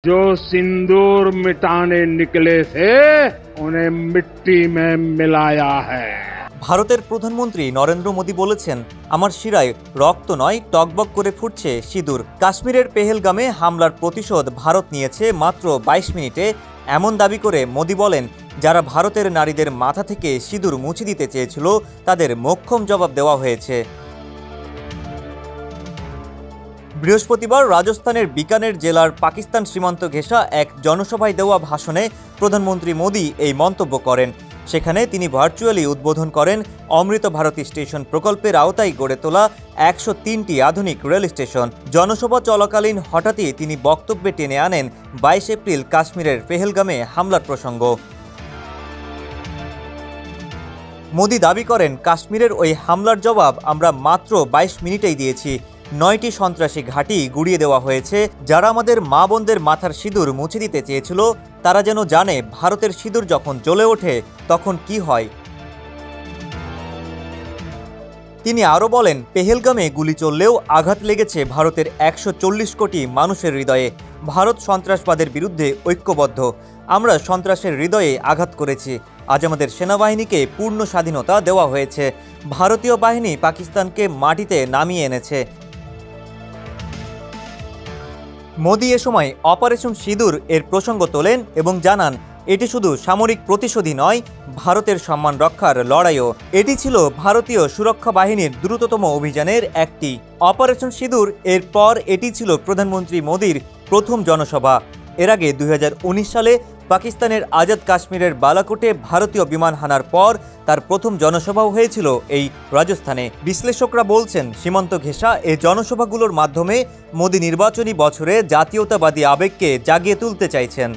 जो सिंदूर मिटाने निकले थे उन्हें मिट्टी में मिलाया है। ভারতের প্রধানমন্ত্রী নরেন্দ্র মোদি বলেছেন, আমার শিরায় রক্ত নয়, টকবক করে ফুটছে সিঁদুর। কাশ্মীরের পেহেলগামে হামলার প্রতিশোধ ভারত নিয়েছে মাত্র 22 মিনিটে, এমন দাবি করে মোদি বলেন, যারা ভারতের নারীদের মাথা থেকে সিঁদুর মুছে দিতে চেয়েছিল তাদের মোক্ষম জবাব দেওয়া হয়েছে। বৃহস্পতিবার রাজস্থানের বিকানের জেলার পাকিস্তান সীমান্ত ঘেঁষা এক জনসভায় দেওয়া ভাষণে প্রধানমন্ত্রী মোদি এই মন্তব্য করেন। সেখানে তিনি ভার্চুয়ালি উদ্বোধন করেন অমৃত ভারতী স্টেশন প্রকল্পের আওতায় গড়ে তোলা 103টি আধুনিক রেল স্টেশন। জনসভা চলাকালীন হঠাৎই তিনি বক্তব্যে টেনে আনেন 22 এপ্রিল কাশ্মীরের পেহেলগামে হামলার প্রসঙ্গ। মোদি দাবি করেন, কাশ্মীরের ওই হামলার জবাব আমরা মাত্র 22 মিনিটেই দিয়েছি। 9টি সন্ত্রাসী ঘাঁটি গুড়িয়ে দেওয়া হয়েছে। যারা আমাদের মা বোনদের মাথার সিঁদুর মুছে দিতে চেয়েছিল তারা যেন জানে ভারতের সিঁদুর যখন জ্বলে ওঠে তখন কি হয়। তিনি আরও বলেন, পেহেলগামে গুলি চললেও আঘাত লেগেছে ভারতের 140 কোটি মানুষের হৃদয়ে। ভারত সন্ত্রাসবাদের বিরুদ্ধে ঐক্যবদ্ধ। আমরা সন্ত্রাসের হৃদয়ে আঘাত করেছি। আজ আমাদের সেনাবাহিনীকে পূর্ণ স্বাধীনতা দেওয়া হয়েছে। ভারতীয় বাহিনী পাকিস্তানকে মাটিতে নামিয়ে এনেছে। মোদি এ সময় অপারেশন সিঁদুর এর প্রসঙ্গ তোলেন এবং জানান, এটি শুধু সামরিক প্রতিশোধই নয়, ভারতের সম্মান রক্ষার লড়াইও। এটি ছিল ভারতীয় সুরক্ষা বাহিনীর দ্রুততম অভিযানের একটি। অপারেশন সিঁদুর এর পর এটি ছিল প্রধানমন্ত্রী মোদির প্রথম জনসভা। এর আগে 2019 সালে পাকিস্তানের আজাদ কাশ্মীরের বালাকোটে ভারতীয় বিমান হানার পর তার প্রথম জনসভাও হয়েছিল এই রাজস্থানে। বিশ্লেষকরা বলছেন, সীমান্ত ঘেঁষা এই জনসভাগুলোর মাধ্যমে মোদি নির্বাচনী বছরে জাতীয়তাবাদী আবেগকে জাগিয়ে তুলতে চাইছেন।